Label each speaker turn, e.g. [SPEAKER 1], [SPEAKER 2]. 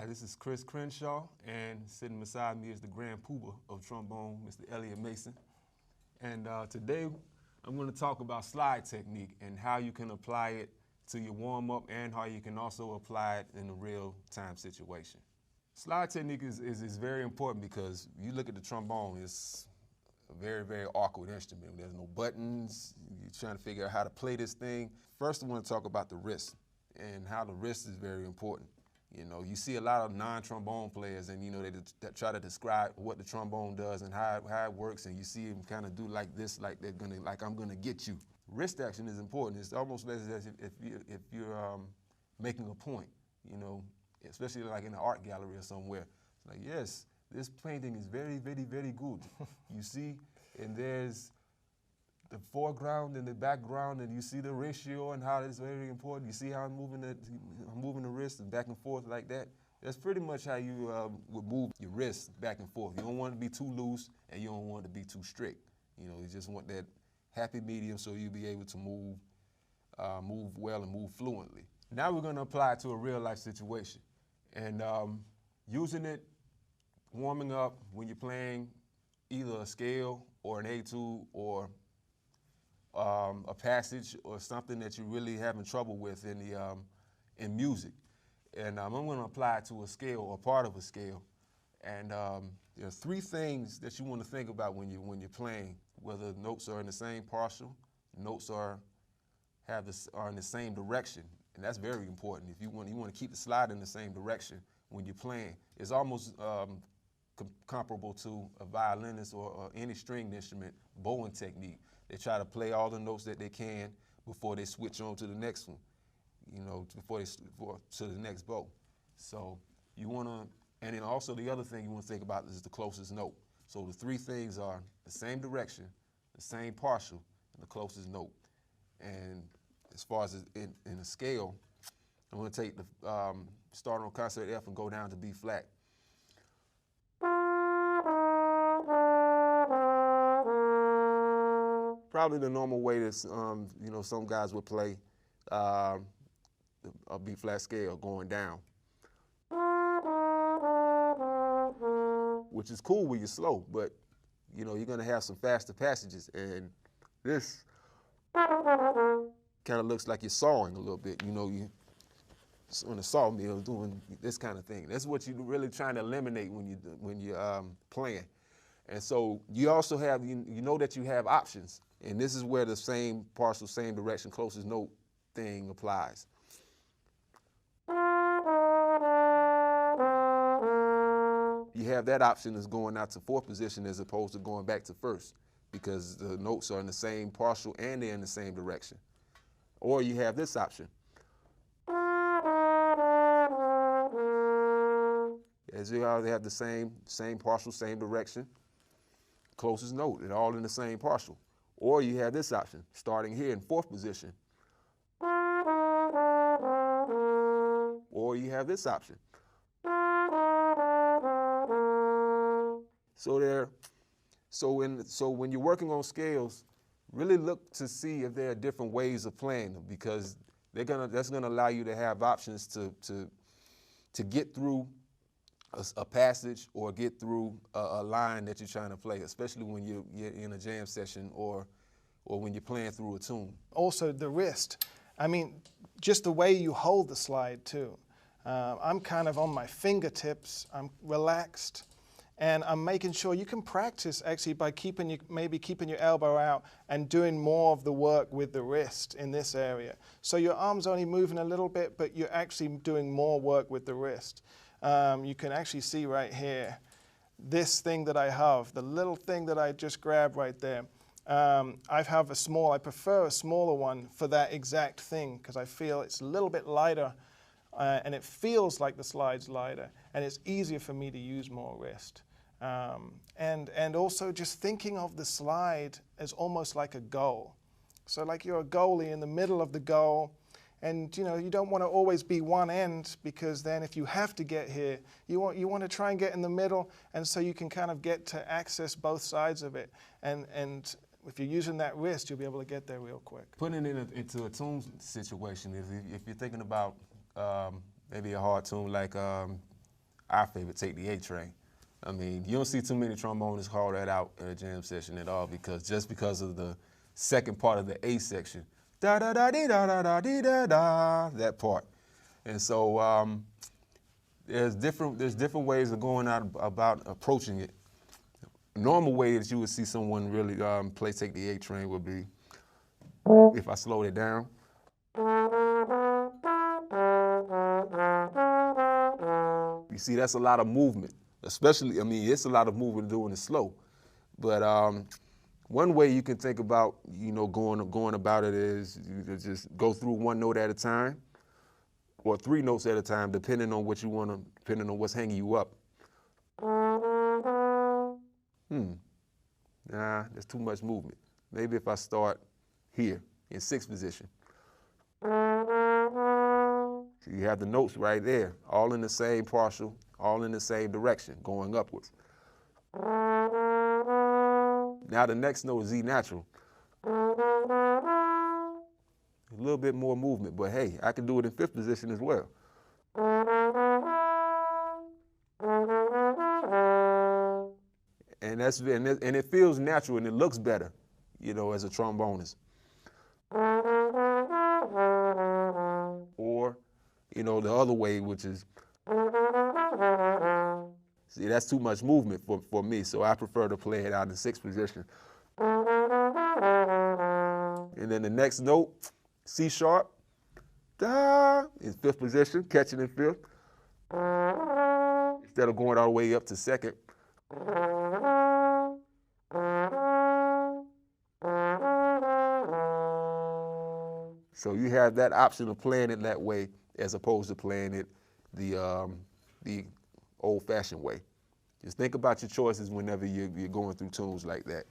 [SPEAKER 1] Hi, this is Chris Crenshaw, and sitting beside me is the grand poobah of trombone, Mr. Elliott Mason. And today, I'm going to talk about slide technique and how you can apply it to your warm-up and how you can also apply it in a real-time situation. Slide technique is very important because you look at the trombone, it's a very, very awkward instrument. There's no buttons. You're trying to figure out how to play this thing. First, I want to talk about the wrist and how the wrist is very important. You know, you see a lot of non-trombone players and, you know, they try to describe what the trombone does and how it works, and you see them kind of do like this, like I'm gonna get you. Wrist action is important. It's almost as if you're making a point, you know, especially like in an art gallery or somewhere. It's like, yes, this painting is very, very, very good. You see, and there's the foreground and the background, and you see the ratio and how it's very important. You see how I'm moving the wrist and back and forth like that. That's pretty much how you would move your wrist back and forth. You don't want it to be too loose, and you don't want it to be too strict. You know, you just want that happy medium so you'll be able to move well and move fluently. Now we're going to apply it to a real life situation, and using it, warming up when you're playing either a scale or an etude or a passage or something that you're really having trouble with in music. And I'm going to apply it to a scale or part of a scale. And there are three things that you want to think about when you're playing, whether notes are in the same partial, notes are in the same direction. And that's very important. If you want to keep the slide in the same direction when you're playing. It's almost comparable to a violinist or any stringed instrument bowing technique. They try to play all the notes that they can before they switch on to the next one, you know, to the next bow. So you want to, and then also the other thing you want to think about is the closest note. So the three things are the same direction, the same partial, and the closest note. And as far as in a scale, I'm going to take the start on concert F and go down to B flat. Probably the normal way that you know, some guys would play a B flat scale going down, which is cool when you're slow, but you know, you're gonna have some faster passages, and this kind of looks like you're sawing a little bit. You know, you on a sawmill doing this kind of thing. That's what you're really trying to eliminate when you're playing. And so you also have, you know that you have options. And this is where the same partial, same direction, closest note thing applies. You have that option as going out to fourth position as opposed to going back to first, because the notes are in the same partial and they're in the same direction. Or you have this option. As you already have the same partial, same direction, closest note, and all in the same partial. Or you have this option, starting here in fourth position. Or you have this option. So when you're working on scales, really look to see if there are different ways of playing them, because that's gonna allow you to have options to get through a passage or get through a line that you're trying to play, especially when you're in a jam session or when you're playing through a tune.
[SPEAKER 2] Also the wrist. I mean, just the way you hold the slide too. I'm kind of on my fingertips, I'm relaxed, and I'm making sure you can practice actually by maybe keeping your elbow out and doing more of the work with the wrist in this area. So your arm's only moving a little bit, but you're actually doing more work with the wrist. You can actually see right here, this thing that I have, the little thing that I just grabbed right there. I prefer a smaller one for that exact thing, because I feel it's a little bit lighter and it feels like the slide's lighter, and it's easier for me to use more wrist. And also just thinking of the slide as almost like a goal. So like you're a goalie in the middle of the goal, and you know, you don't want to always be one end, because then if you have to get here, you want to try and get in the middle, and so you can kind of get to access both sides of it. And if you're using that wrist, you'll be able to get there real quick.
[SPEAKER 1] Putting it into a tune situation, if you're thinking about maybe a hard tune like our favorite, Take the A Train. I mean, you don't see too many trombonists call that out in a jam session at all because of the second part of the A section, da da da dee da da da dee da da, that part. And so there's different ways of going about approaching it. Normal way that you would see someone really play Take the A Train would be, if I slowed it down. You see, that's a lot of movement, especially, I mean, it's a lot of movement doing it slow. But one way you can think about, going about it is you can just go through one note at a time, or 3 notes at a time, depending on what you want to, depending on what's hanging you up. Nah, there's too much movement. Maybe if I start here in 6th position. So you have the notes right there, all in the same partial, all in the same direction, going upwards. Now the next note is E natural. A little bit more movement, but hey, I can do it in 5th position as well. And it feels natural and it looks better, as a trombonist. Or, the other way, which is, see, that's too much movement for me, so I prefer to play it out in 6th position. And then the next note, C sharp, da, in 5th position, catching in 5th. Instead of going all the way up to 2nd. So you have that option of playing it that way as opposed to playing it the old-fashioned way. Just think about your choices whenever you're going through tunes like that.